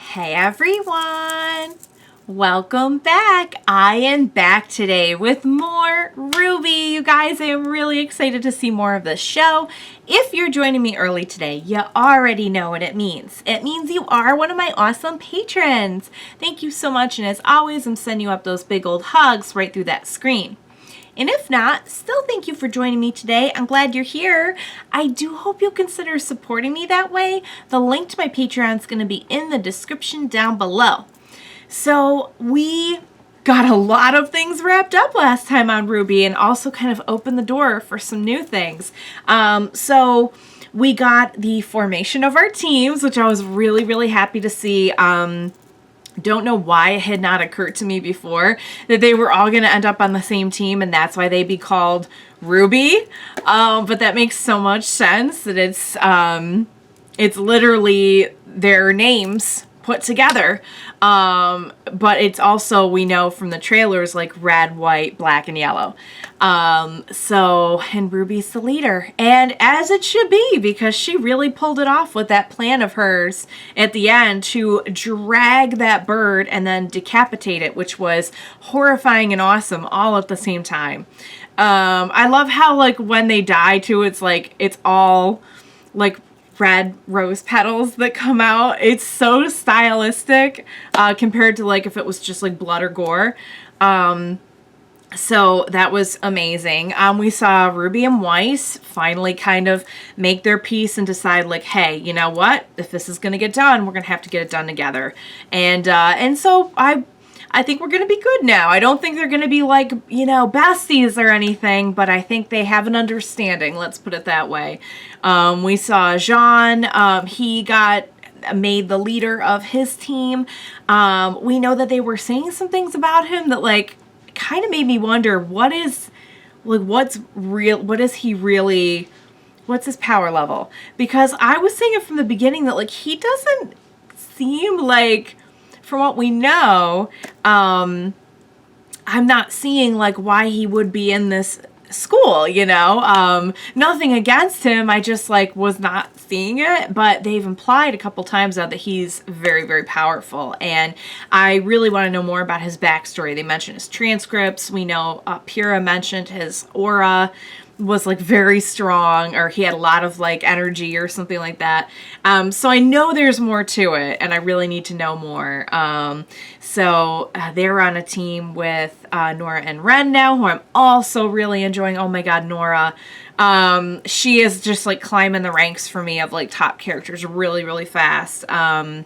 Hey everyone! Welcome back! I am back today with more Ruby. You guys, I am really excited to see more of this show. If you're joining me early today, you already know what it means. It means you are one of my awesome patrons. Thank you so much, and as always, I'm sending you up those big old hugs right through that screen. And if not, still thank you for joining me today. I'm glad you're here. I do hope you'll consider supporting me that way. The link to my Patreon is going to be in the description down below. So we got a lot of things wrapped up last time on RWBY and also kind of opened the door for some new things. So we got the formation of our teams, which I was really, really happy to see. Don't know why it had not occurred to me before that they were all going to end up on the same team, and that's why they'd be called RWBY. But that makes so much sense that it's literally their names put together. But it's also, we know from the trailers, like red, white, black, and yellow. And RWBY's the leader. And as it should be, because she really pulled it off with that plan of hers at the end to drag that bird and then decapitate it, which was horrifying and awesome all at the same time. I love how, like, when they die too, it's like, it's all like red rose petals that come out. It's so stylistic compared to like if it was just like blood or gore. So that was amazing. We saw Ruby and Weiss finally kind of make their peace and decide like, hey, you know what? If this is going to get done, we're going to have to get it done together. And so I think we're going to be good now. I don't think they're going to be like, you know, besties or anything, but I think they have an understanding. Let's put it that way. We saw Jean. He got made the leader of his team. We know that they were saying some things about him that like kind of made me wonder what's his power level? Because I was saying it from the beginning that like he doesn't seem like, from what we know, I'm not seeing like why he would be in this school, you know. Nothing against him, I just like was not seeing it, but they've implied a couple times now that he's very, very powerful, and I really want to know more about his backstory. They mentioned his transcripts. We know Pyrrha mentioned his aura was like very strong, or he had a lot of like energy or something like that. So I know there's more to it, and I really need to know more. They're on a team with Nora and Ren now, who I'm also really enjoying. Oh my god, Nora. She is just like climbing the ranks for me of like top characters really, really fast. I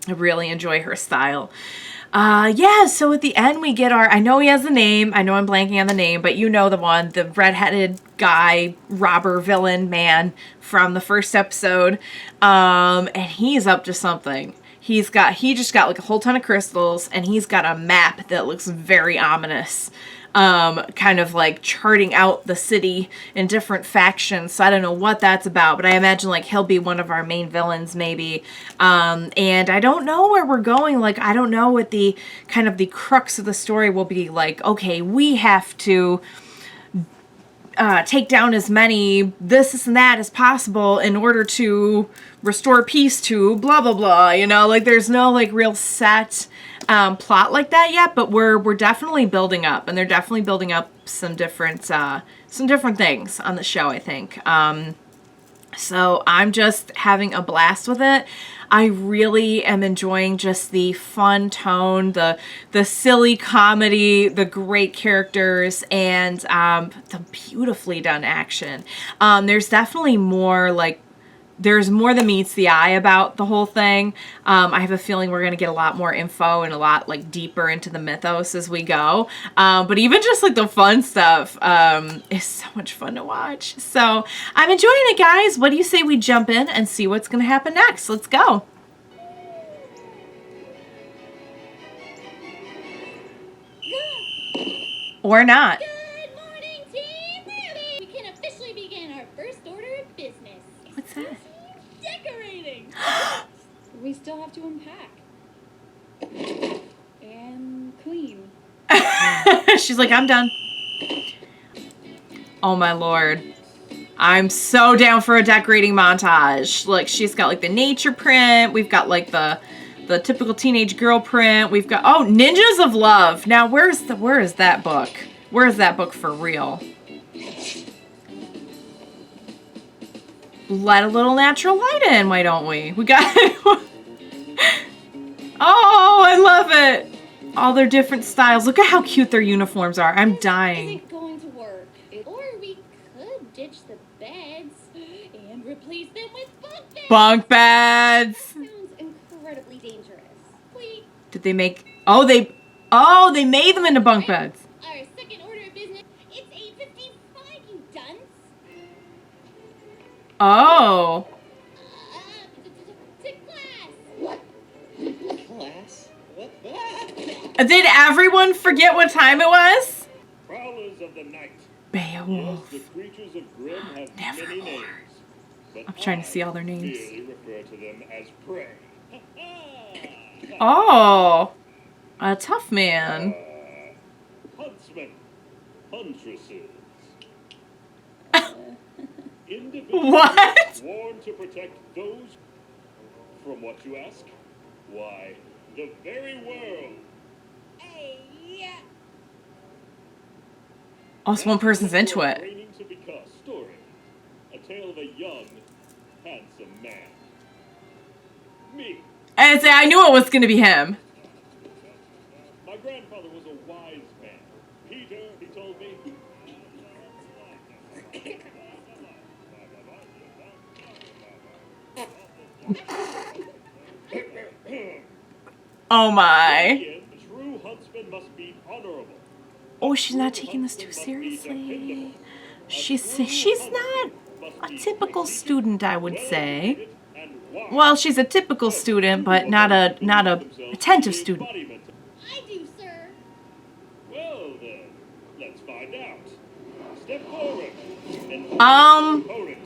really enjoy her style. So at the end we get I know he has a name, I know I'm blanking on the name, but you know the one, the redheaded guy, robber, villain, man from the first episode, and he's up to something. He just got like a whole ton of crystals, and he's got a map that looks very ominous. Kind of like charting out the city in different factions. So I don't know what that's about, but I imagine like he'll be one of our main villains maybe. And I don't know where we're going. Like, I don't know what the kind of the crux of the story will be. Like, okay, we have to take down as many this and that as possible in order to restore peace to blah blah blah, you know. Like there's no like real set plot like that yet, but we're definitely building up, and they're definitely building up some different things on the show, I think. So I'm just having a blast with it. I really am enjoying just the fun tone, the silly comedy, the great characters, and the beautifully done action. There's definitely more like, there's more than meets the eye about the whole thing. I have a feeling we're going to get a lot more info and a lot like deeper into the mythos as we go. But even just like the fun stuff is so much fun to watch. So I'm enjoying it, guys. What do you say we jump in and see what's going to happen next? Let's go. Or not. Good morning, Team RWBY! We can officially begin our first order of business. What's that? Decorating! We still have to unpack. And clean. She's like, I'm done. Oh my lord. I'm so down for a decorating montage. Like, she's got like the nature print. We've got like the the typical teenage girl print. We've got, oh, Ninjas of Love. Now, where is that book? Where is that book for real? Let a little natural light in, why don't we? We got oh, I love it. All their different styles. Look at how cute their uniforms are. I'm dying. Isn't going to work. Or we could ditch the beds and replace them with bunk beds. Bunk beds. Sounds incredibly dangerous. Wait, Did they make, they made them into bunk beds. our second order of business. It's 8:55, you dunce. Oh. To class. Class? What? Did everyone forget what time it was? Prowlers of the night. Beowulf. Yes, the creatures of Grimm have Never many more. names. But I'm trying to see all their names. merely refer to them as prey. Oh. A tough man. Huntsmen. Huntresses. Individuals What? sworn to protect those. From what you ask? Why, the very world. Hey, yeah. Oh, so one person's into it. Training to become story. A tale of a young, handsome man. Me. And say, I knew it was going to be him. My grandfather was a wise man. Peter, he told me. Oh my. A true huntsman must be honorable. Oh, she's not taking this too seriously. She's not a typical student, I would say. Well, she's a typical student, but not a attentive student. I do, sir. Well then, let's find out. Step forward. And opponent.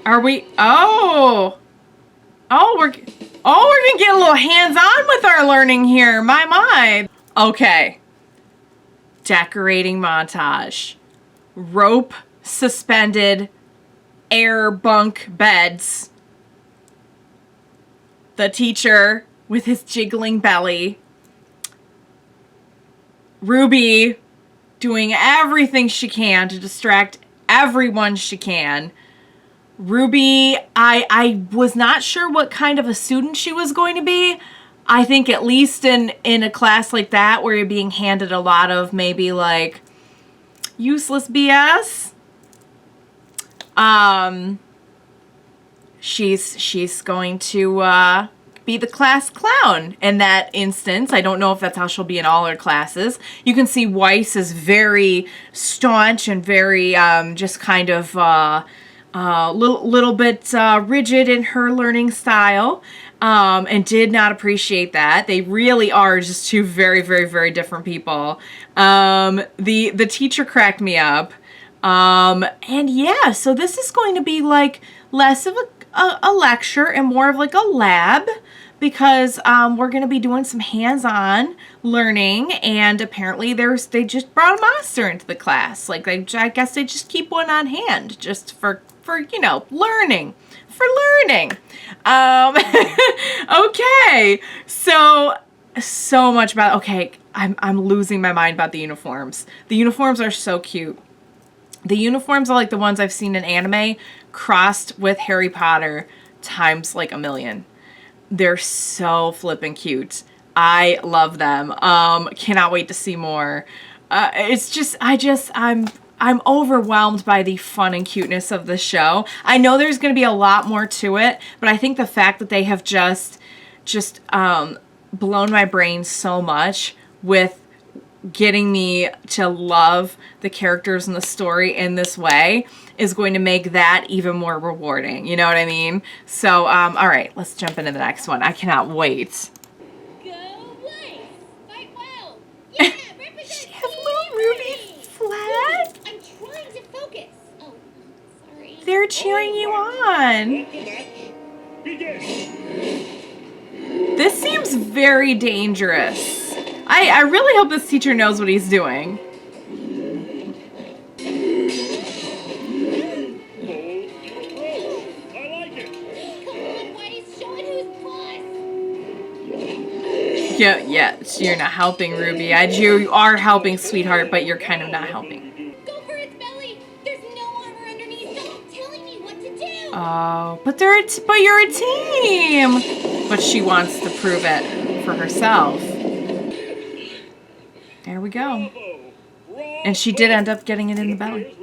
Are we? We're gonna get a little hands-on with our learning here. My. Okay. Decorating montage. Rope suspended air bunk beds. The teacher with his jiggling belly. Ruby doing everything she can to distract everyone she can. Ruby, I was not sure what kind of a student she was going to be. I think at least in a class like that where you're being handed a lot of maybe like useless BS. She's going to be the class clown in that instance. I don't know if that's how she'll be in all her classes. You can see Weiss is very staunch and very just kind of little bit rigid in her learning style, and did not appreciate that. They really are just two very, very, very different people. The teacher cracked me up. And yeah, so this is going to be like less of a lecture and more of like a lab, because we're going to be doing some hands-on learning, and apparently they just brought a monster into the class. Like I guess they just keep one on hand just for learning. For learning. Okay. So much about, okay, I'm losing my mind about the uniforms. The uniforms are so cute. The uniforms are like the ones I've seen in anime crossed with Harry Potter times like a million. They're so flippin' cute. I love them. Cannot wait to see more. It's just, I'm overwhelmed by the fun and cuteness of the show. I know there's going to be a lot more to it, but I think the fact that they have just blown my brain so much with getting me to love the characters and the story in this way is going to make that even more rewarding. You know what I mean? So, all right, let's jump into the next one. I cannot wait. Go Weiss! Fight well! Yeah, represent She has Team little Ruby Ruby! flag. I'm trying to focus. Oh, sorry. They're cheering you on. Let the match begin. This seems very dangerous. I really hope this teacher knows what he's doing. I like it. Come on, Weiss, show it who's boss! Yeah, so you're not helping, Ruby. You are helping, sweetheart, but you're kind of not helping. Go for its belly! There's no armor underneath! Stop telling me what to do! Oh, but you're a team! But she wants to prove it for herself. There we go. And she did end up getting it in the belly.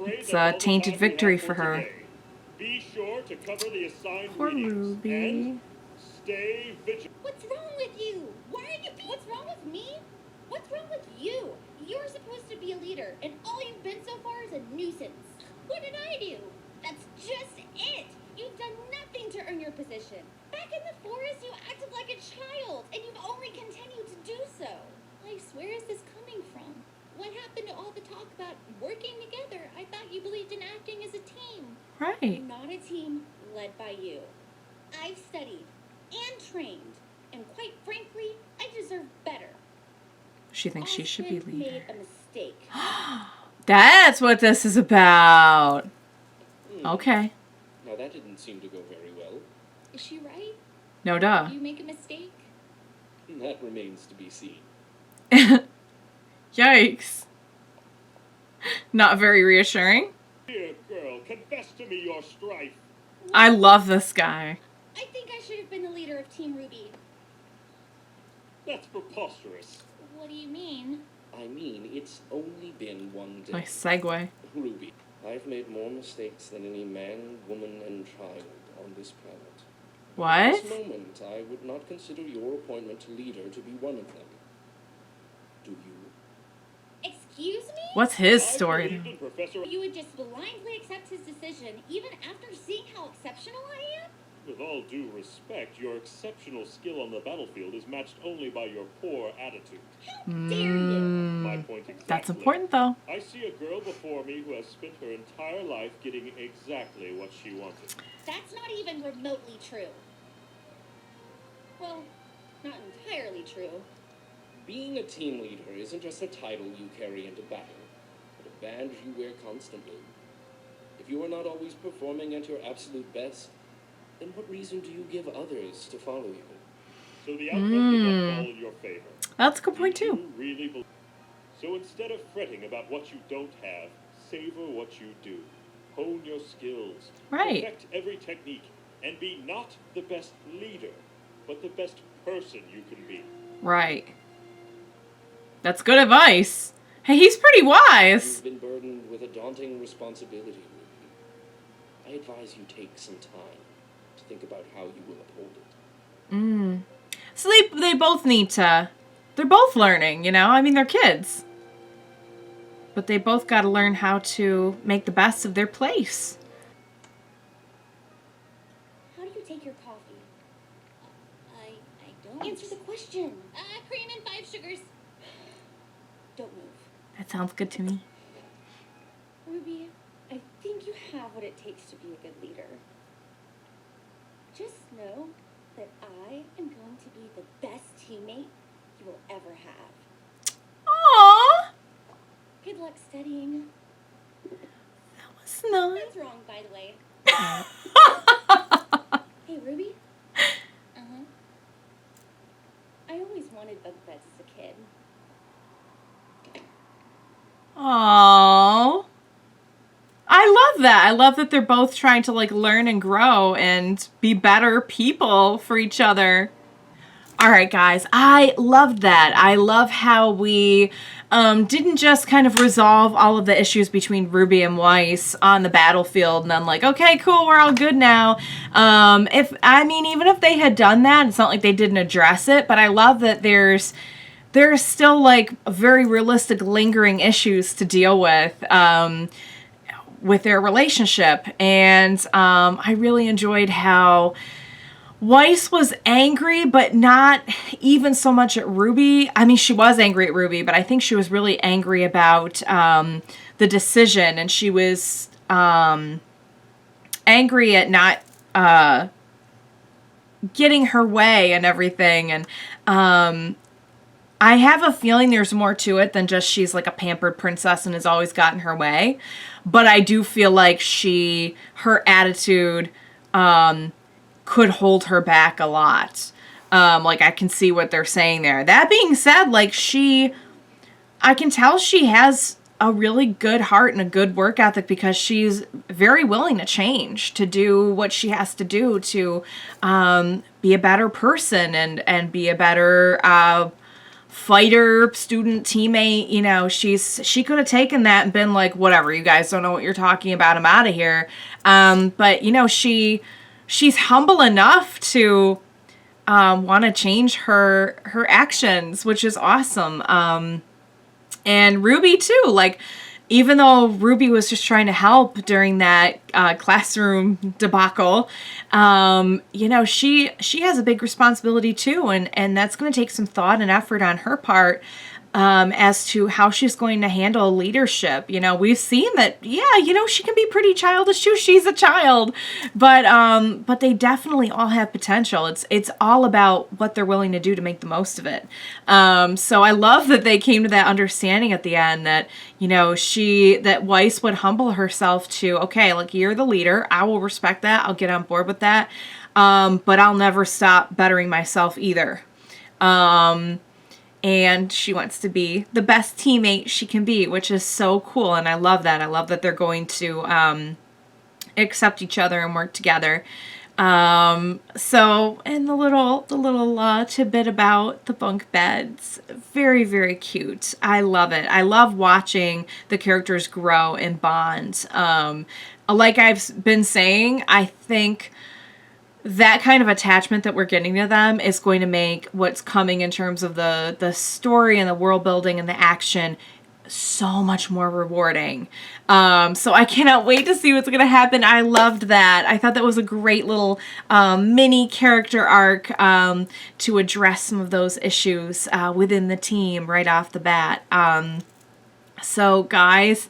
It's a tainted victory for her. Be sure to cover the assigned Poor readings Ruby. and stay vigilant. What's wrong with you? Why are you What's wrong with me? What's wrong with you? You're supposed to be a leader, and all you've been so far is a nuisance. What did I do? That's just it. You've done nothing to earn your position. Back in the forest, you acted like a child, and you've only continued to do so. Weiss, where is this coming from? What happened to all the talk about working together? I thought you believed in acting as a team. Right. Not a team led by you. I've studied and trained, and quite frankly, I deserve better. She thinks she should be Austin leader. made a mistake. That's what this is about. Okay. Now that didn't seem to go very well. Is she right? No duh. You make a mistake? That remains to be seen. Yikes. Not very reassuring. Dear girl, confess to me your strife. I love this guy. I think I should have been the leader of Team Ruby. That's preposterous. What do you mean? I mean, it's only been one day. Nice segue. Ruby, I've made more mistakes than any man, woman, and child on this planet. At What? this moment, I would not consider your appointment to leader to be one of them. Do you? Excuse me? What's his I story? believed in Professor. You would just blindly accept his decision, even after seeing how exceptional I am? With all due respect, your exceptional skill on the battlefield is matched only by your poor attitude. How dare you? My point exactly. That's important though. I see a girl before me who has spent her entire life getting exactly what she wanted. That's not even remotely true. Well, not entirely true. Being a team leader isn't just a title you carry into battle, but a badge you wear constantly. If you are not always performing at your absolute best, then what reason do you give others to follow you? So the outcome did not fall in your favor. That's a good point Do too. you really believe? So instead of fretting about what you don't have, savor what you do. Hone your skills. Right. Perfect every technique. And be not the best leader, but the best person you can be. Right. That's good advice. Hey, he's pretty wise. You've been burdened with a daunting responsibility, Ruby. I advise you take some time to think about how you will uphold it. So they both need to. They're both learning, you know? I mean, they're kids. But they both got to learn how to make the best of their place. How do you take your coffee? I don't. Answer the question. Cream and 5 sugars. Don't move. That sounds good to me. Ruby, I think you have what it takes to be a good leader. Just know that I am going to be the best teammate you will ever have. Aww. Good luck studying. That's nice. That's wrong, by the way. Hey, Ruby? Uh-huh. I always wanted bunk beds as a kid. Aww. I love that. I love that they're both trying to like learn and grow and be better people for each other. All right, guys, I loved that. I love how we didn't just kind of resolve all of the issues between Ruby and Weiss on the battlefield and then like, okay, cool, we're all good now. Even if they had done that, it's not like they didn't address it, but I love that there's still like very realistic lingering issues to deal with their relationship. And I really enjoyed how Weiss was angry, but not even so much at Ruby. I mean, she was angry at Ruby, but I think she was really angry about the decision, and she was angry at not getting her way and everything. And I have a feeling there's more to it than just she's like a pampered princess and has always gotten her way. But I do feel like her attitude could hold her back a lot. Like, I can see what they're saying there. That being said, like, I can tell she has a really good heart and a good work ethic, because she's very willing to change, to do what she has to do to be a better person and be a better fighter, student, teammate. You know, she could have taken that and been like, whatever, you guys don't know what you're talking about, I'm out of here. But, you know, she's humble enough to want to change her actions, which is awesome. And Ruby too, like, even though Ruby was just trying to help during that classroom debacle, you know, she has a big responsibility too, and that's going to take some thought and effort on her part, as to how she's going to handle leadership. You know, we've seen that, yeah, you know, she can be pretty childish too. She's a child, but they definitely all have potential. It's all about what they're willing to do to make the most of it. So I love that they came to that understanding at the end, that, you know, that Weiss would humble herself to, okay, like, you're the leader. I will respect that. I'll get on board with that. But I'll never stop bettering myself either. And she wants to be the best teammate she can be, which is so cool. And I love that. I love that they're going to accept each other and work together. So, and the little tidbit about the bunk beds, very, very cute. I love it. I love watching the characters grow and bond. Like I've been saying, I think that kind of attachment that we're getting to them is going to make what's coming in terms of the story and the world building and the action so much more rewarding. So I cannot wait to see what's going to happen. I loved that. I thought that was a great little mini character arc to address some of those issues within the team right off the bat. So guys,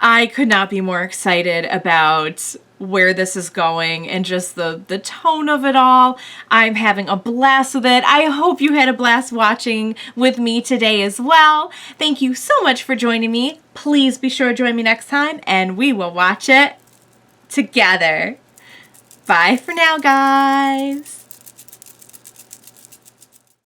I could not be more excited about where this is going and just the tone of it all. I'm having a blast with it. I hope you had a blast watching with me today as well. Thank you so much for joining me. Please be sure to join me next time, and we will watch it together. Bye for now, guys.